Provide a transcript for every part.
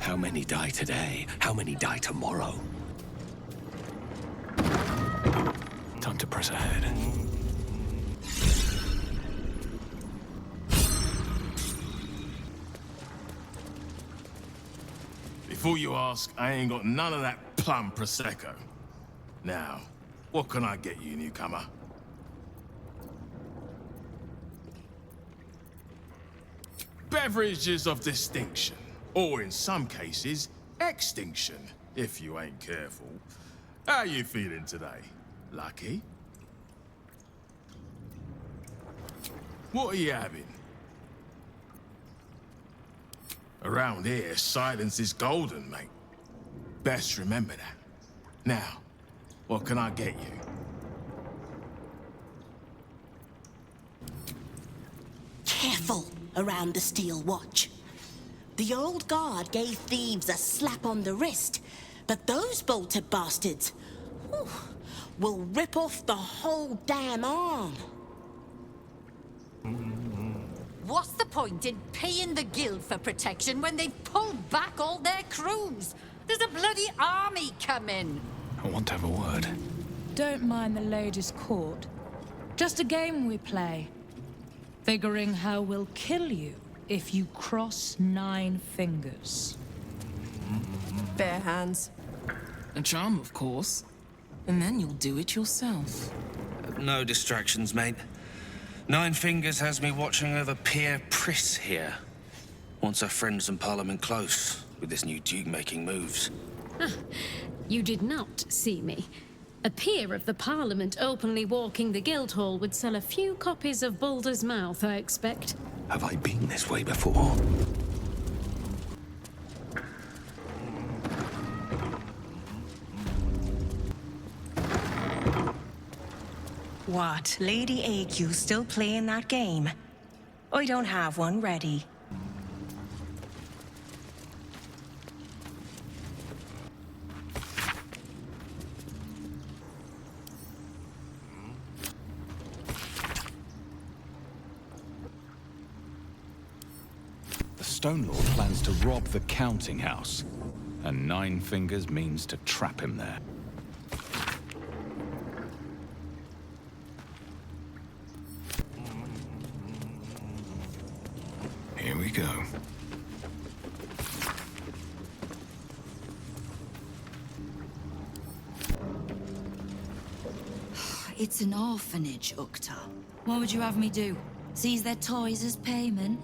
How many die today? How many die tomorrow? Time to press ahead. Before you ask, I ain't got none of that plum Prosecco. Now, what can I get you, newcomer? Beverages of distinction, or in some cases, extinction, if you ain't careful. How you feeling today? Lucky? What are you having? Around here, silence is golden, mate. Best remember that. Now, what can I get you? Careful around the Steelwatch. The old guard gave thieves a slap on the wrist, but those bolted bastards will rip off the whole damn arm. What's the point in paying the guild for protection when they've pulled back all their crews? There's a bloody army coming. I want to have a word. Don't mind the ladies' court. Just a game we play. Figuring how we'll kill you if you cross 9 fingers. Bare hands. A charm, of course. And then you'll do it yourself. No distractions, mate. 9 Fingers has me watching over Pierre Priss here. Wants our friends in Parliament close, with this new Duke making moves. You did not see me. A peer of the Parliament openly walking the Guildhall would sell a few copies of Baldur's Mouth, I expect. Have I been this way before? What, Lady Ague still playing that game? I don't have one ready. The Stone Lord plans to rob the counting house, and 9 Fingers means to trap him there. Here we go. It's an orphanage, Ukta. What would you have me do? Seize their toys as payment?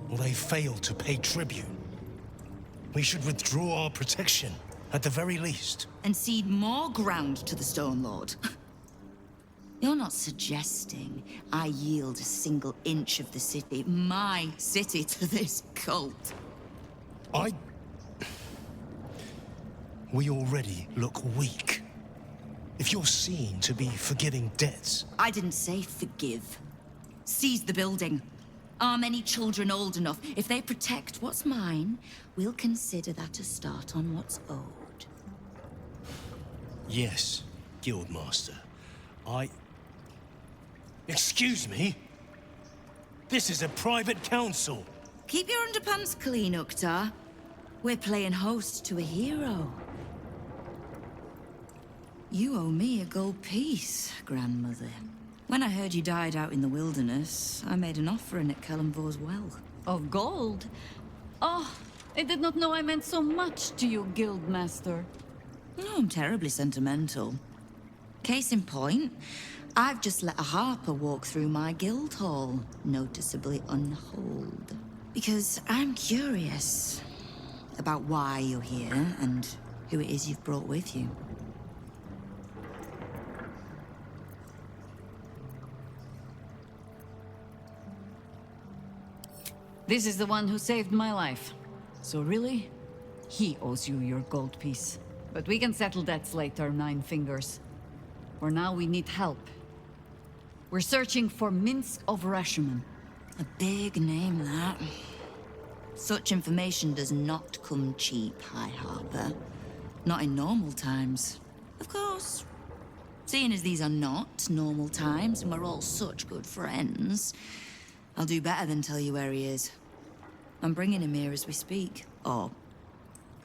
Well, they failed to pay tribute. We should withdraw our protection, at the very least. And cede more ground to the Stone Lord? You're not suggesting I yield a single inch of the city, my city, to this cult? We already look weak. If you're seen to be forgiving debts... I didn't say forgive. Seize the building. Arm any children old enough. If they protect what's mine, we'll consider that a start on what's owed. Yes, Guildmaster. Excuse me? This is a private council. Keep your underpants clean, Ukta. We're playing host to a hero. You owe me a gold piece, grandmother. When I heard you died out in the wilderness, I made an offering at Kelemvor's well. Of gold? Oh, I did not know I meant so much to you, Guildmaster. Oh, I'm terribly sentimental. Case in point, I've just let a harper walk through my Guildhall, noticeably unholed. Because I'm curious about why you're here and who it is you've brought with you. This is the one who saved my life. So really, he owes you your gold piece. But we can settle debts later, 9 Fingers. For now, we need help. We're searching for Minsc of Rashomon. A big name, that. Such information does not come cheap, High Harper. Not in normal times. Of course. Seeing as these are not normal times and we're all such good friends, I'll do better than tell you where he is. I'm bringing him here as we speak. Or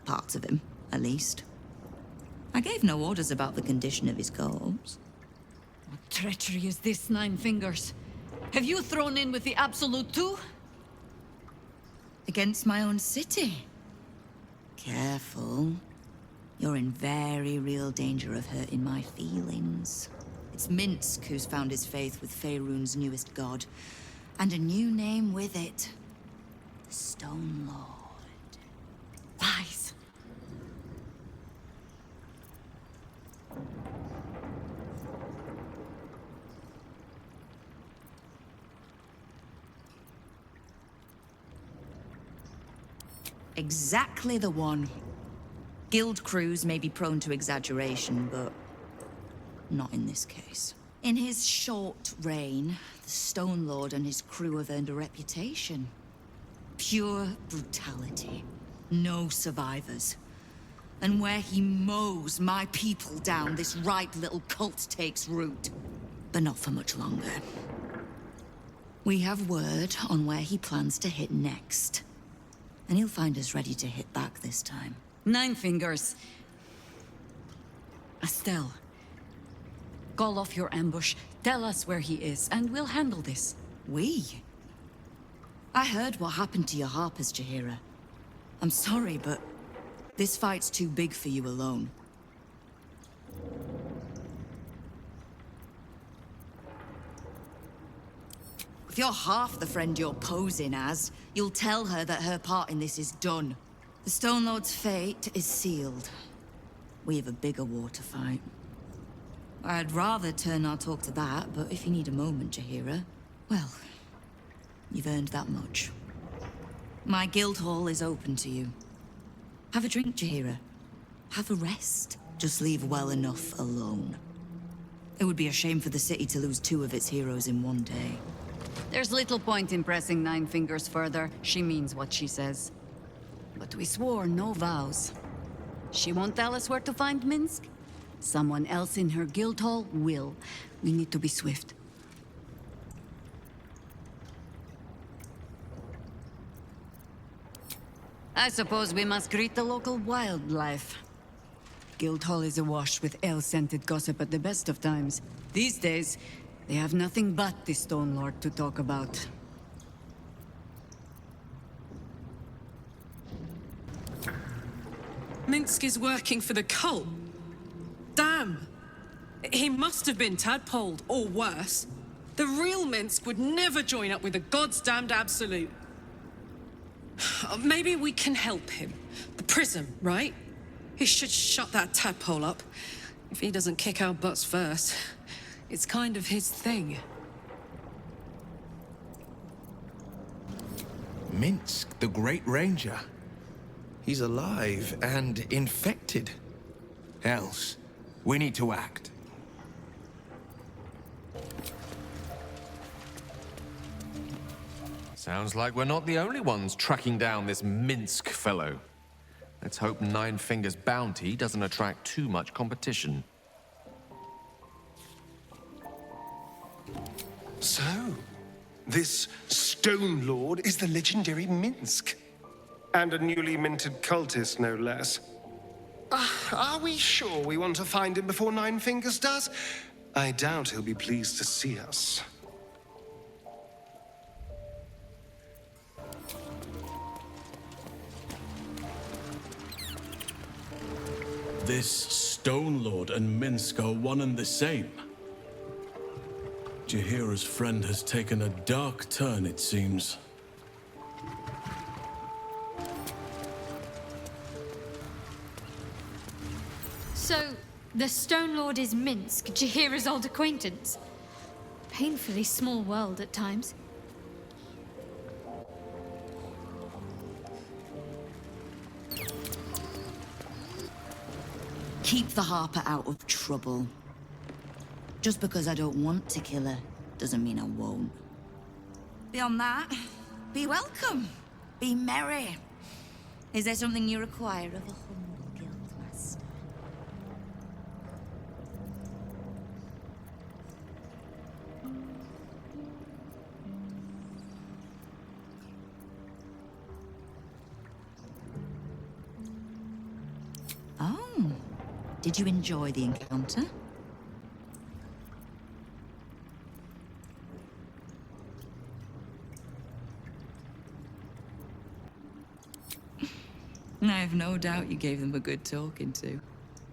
Parts of him, at least. I gave no orders about the condition of his corpse. What treachery is this, Nine Fingers? Have you thrown in with the Absolute too? Against my own city. Careful. You're in very real danger of hurting my feelings. It's Minsc who's found his faith with Faerun's newest god. And a new name with it. The Stone Lord. Lies. Exactly the one. Guild crews may be prone to exaggeration, but not in this case. In his short reign, the Stone Lord and his crew have earned a reputation. Pure brutality. No survivors. And where he mows my people down, this ripe little cult takes root. But not for much longer. We have word on where he plans to hit next. And he'll find us ready to hit back this time. Nine Fingers. Estelle. Call off your ambush, tell us where he is, and we'll handle this. We? I heard what happened to your harpers, Jaheira. I'm sorry, but this fight's too big for you alone. If you're half the friend you're posing as, you'll tell her that her part in this is done. The Stone Lord's fate is sealed. We have a bigger war to fight. I'd rather turn our talk to that, but if you need a moment, Jaheira, well, you've earned that much. My Guildhall is open to you. Have a drink, Jaheira. Have a rest. Just leave well enough alone. It would be a shame for the city to lose 2 of its heroes in one day. There's little point in pressing Nine Fingers further. She means what she says. But we swore no vows. She won't tell us where to find Minsc? Someone else in her Guildhall will. We need to be swift. I suppose we must greet the local wildlife. Guildhall is awash with ale-scented gossip at the best of times. These days, they have nothing but the Stone Lord to talk about. Minsc is working for the cult. Damn! He must have been tadpoled, or worse. The real Minsc would never join up with the God's damned Absolute. Maybe we can help him. The prism, right? He should shut that tadpole up. If he doesn't kick our butts first. It's kind of his thing. Minsc, the Great Ranger. He's alive and infected. Else, we need to act. Sounds like we're not the only ones tracking down this Minsc fellow. Let's hope Nine Fingers' bounty doesn't attract too much competition. So, this Stone Lord is the legendary Minsc. And a newly minted cultist, no less. Are we sure we want to find him before Nine Fingers does? I doubt he'll be pleased to see us. This Stone Lord and Minsc are one and the same. Jaheira's friend has taken a dark turn, it seems. So, the Stone Lord is Minsc, Jaheira's old acquaintance. Painfully small world at times. Keep the Harper out of trouble. Just because I don't want to kill her, doesn't mean I won't. Beyond that, be welcome. Be merry. Is there something you require of a humble guildmaster? Did you enjoy the encounter? I have no doubt you gave them a good talking to.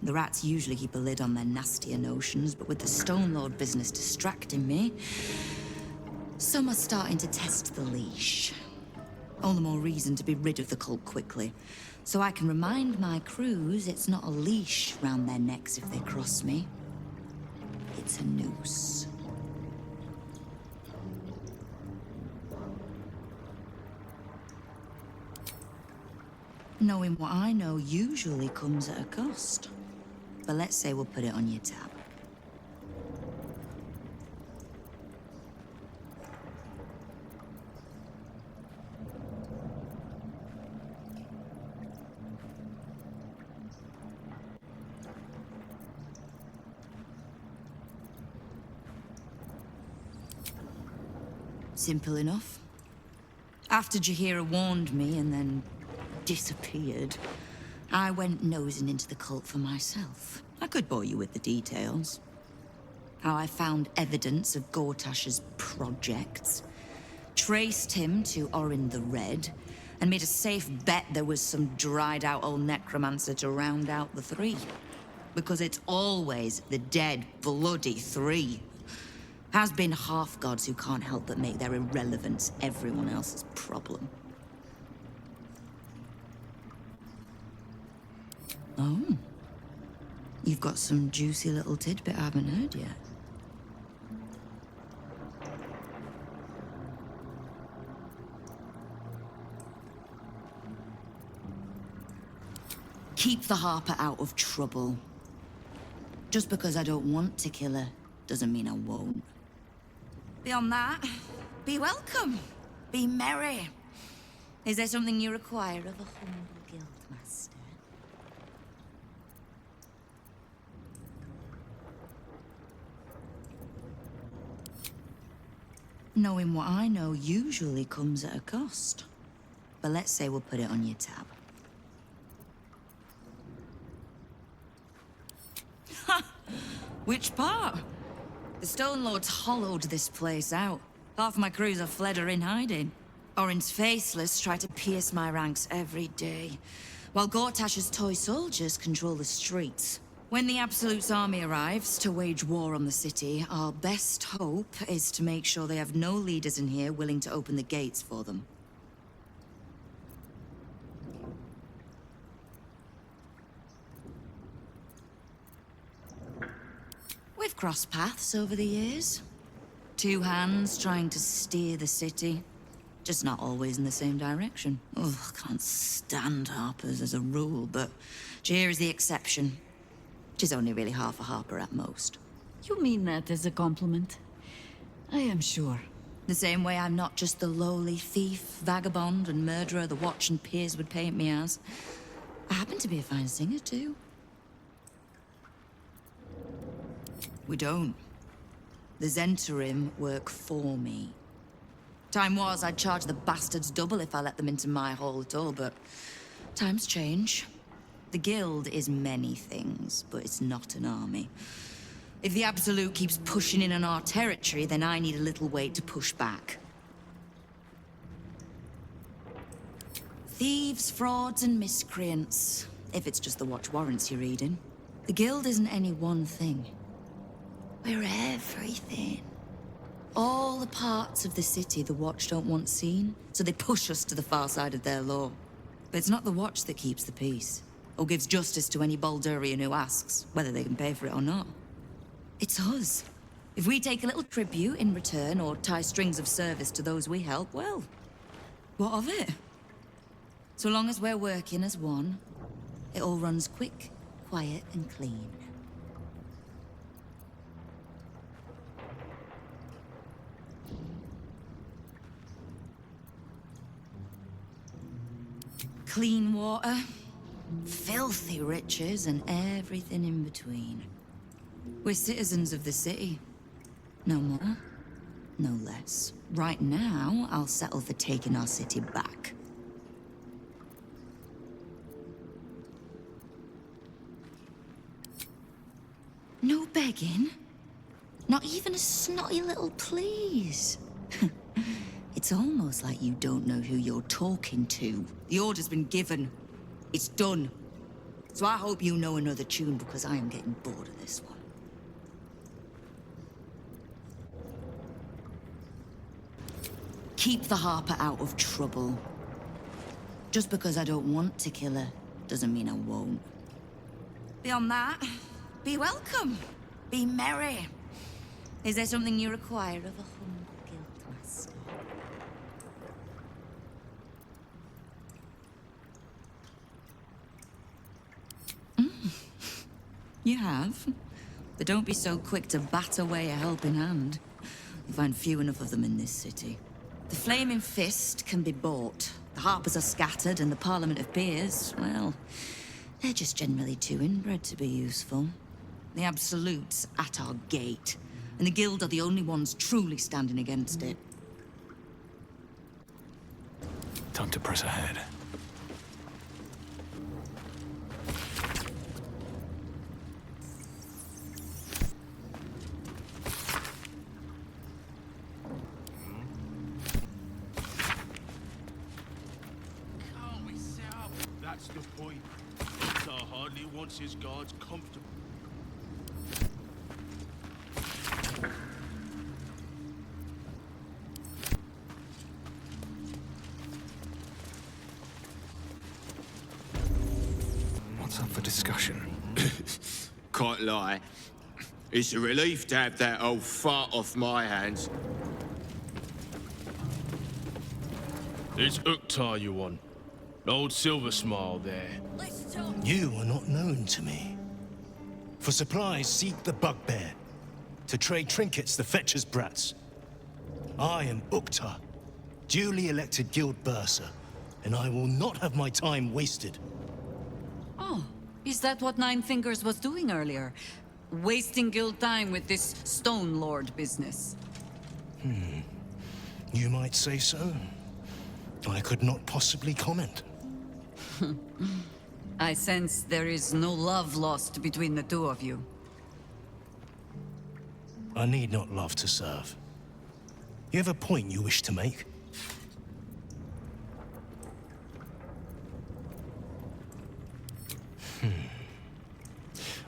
The rats usually keep a lid on their nastier notions, but with the Stone Lord business distracting me, some are starting to test the leash. All the more reason to be rid of the cult quickly, so I can remind my crews it's not a leash round their necks if they cross me. It's a noose. Knowing what I know usually comes at a cost. But let's say we'll put it on your tab. Simple enough. After Jaheira warned me and then disappeared, I went nosing into the cult for myself. I could bore you with the details. How I found evidence of Gortash's projects, traced him to Orin the Red, and made a safe bet there was some dried-out old necromancer to round out the three. Because it's always the dead, bloody three. Has been half-gods who can't help but make their irrelevance everyone else's problem. Oh. You've got some juicy little tidbit I haven't heard yet. Keep the Harper out of trouble. Just because I don't want to kill her doesn't mean I won't. Beyond that, be welcome. Be merry. Is there something you require of a humble guildmaster? Knowing what I know usually comes at a cost. But let's say we'll put it on your tab. Ha! Which part? The Stone Lords hollowed this place out. Half my crews have fled or in hiding. Orin's faceless try to pierce my ranks every day, while Gortash's toy soldiers control the streets. When the Absolute's army arrives to wage war on the city, our best hope is to make sure they have no leaders in here willing to open the gates for them. We've crossed paths over the years. Two hands trying to steer the city. Just not always in the same direction. Oh, I can't stand Harpers as a rule, but Jaheira's the exception. She's only really half a Harper at most. You mean that as a compliment? I am sure. The same way I'm not just the lowly thief, vagabond, and murderer the Watch and peers would paint me as. I happen to be a fine singer, too. We don't. The Zhentarim work for me. Time was I'd charge the bastards double if I let them into my hall at all, but times change. The Guild is many things, but it's not an army. If the Absolute keeps pushing in on our territory, then I need a little weight to push back. Thieves, frauds, and miscreants. If it's just the Watch warrants you're reading. The Guild isn't any one thing. We're everything. All the parts of the city the Watch don't want seen, so they push us to the far side of their law. But it's not the Watch that keeps the peace, or gives justice to any Baldurian who asks, whether they can pay for it or not. It's us. If we take a little tribute in return, or tie strings of service to those we help, well, what of it? So long as we're working as one, it all runs quick, quiet, and clean. Clean water, filthy riches, and everything in between. We're citizens of the city. No more, no less. Right now, I'll settle for taking our city back. No begging? Not even a snotty little please? It's almost like you don't know who you're talking to. The order's been given. It's done. So I hope you know another tune, because I am getting bored of this one. Keep the Harper out of trouble. Just because I don't want to kill her, doesn't mean I won't. Beyond that, be welcome. Be merry. Is there something you require of a humble guildmaster? You have? But don't be so quick to bat away a helping hand. You find few enough of them in this city. The Flaming Fist can be bought. The Harpers are scattered, and the Parliament of Peers, well, they're just generally too inbred to be useful. The Absolute's at our gate, and the Guild are the only ones truly standing against it. Time to press ahead. That's the point. Sir hardly wants his guards comfortable. What's up for discussion? Can't lie. It's a relief to have that old fart off my hands. It's Uktar you want. Old Silver Smile there. You are not known to me. For supplies, seek the Bugbear. To trade trinkets, the Fetcher's Brats. I am Uktar, duly elected Guild Bursar, and I will not have my time wasted. Oh, is that what Nine Fingers was doing earlier? Wasting guild time with this Stone Lord business? You might say so. I could not possibly comment. I sense there is no love lost between the two of you. I need not love to serve. You have a point you wish to make?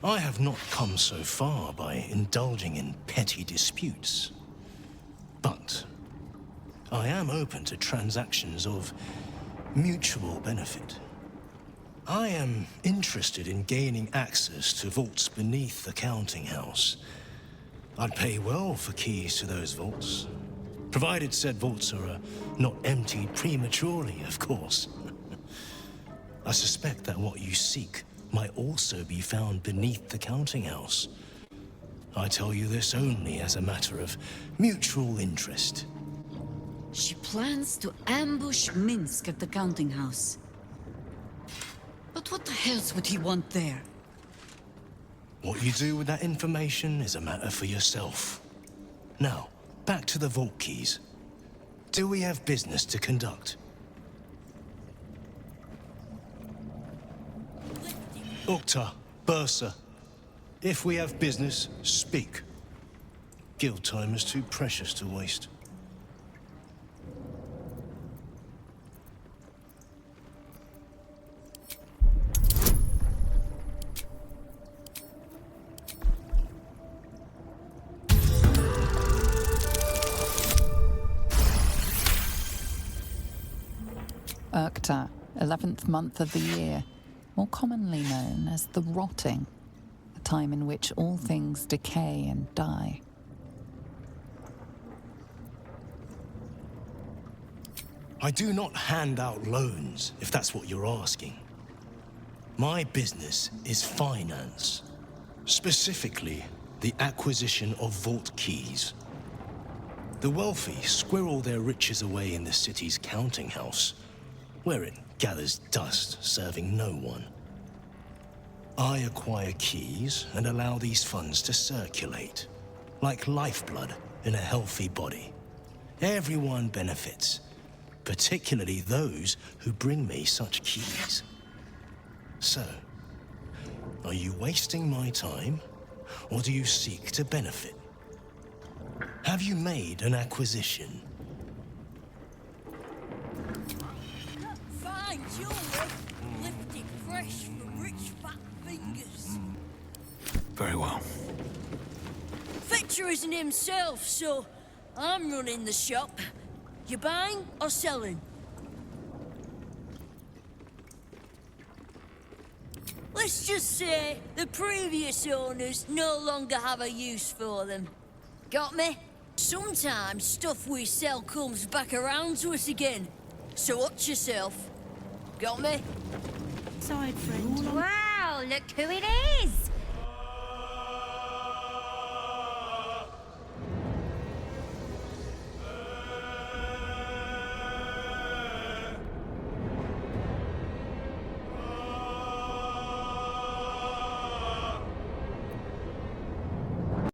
I have not come so far by indulging in petty disputes. But I am open to transactions of mutual benefit. I am interested in gaining access to vaults beneath the counting house. I'd pay well for keys to those vaults, provided said vaults are not emptied prematurely, of course. I suspect that what you seek might also be found beneath the counting house. I tell you this only as a matter of mutual interest. She plans to ambush Minsc at the counting house. But what the hells would he want there? What you do with that information is a matter for yourself. Now, back to the vault keys. Do we have business to conduct? Uktar, Bursar, if we have business, speak. Guild time is too precious to waste. Uktar, 11th month of the year, more commonly known as the Rotting, a time in which all things decay and die. I do not hand out loans, if that's what you're asking. My business is finance. Specifically, the acquisition of vault keys. The wealthy squirrel their riches away in the city's counting house, where it gathers dust, serving no one. I acquire keys and allow these funds to circulate, like lifeblood in a healthy body. Everyone benefits, particularly those who bring me such keys. So, are you wasting my time, or do you seek to benefit? Have you made an acquisition? Fine jewelry, lifted fresh from rich fat fingers. Very well. Fetcher isn't himself, so I'm running the shop. You buying or selling? Let's just say the previous owners no longer have a use for them. Got me? Sometimes stuff we sell comes back around to us again. So watch yourself. Got me? Side friend. Wow, look who it is!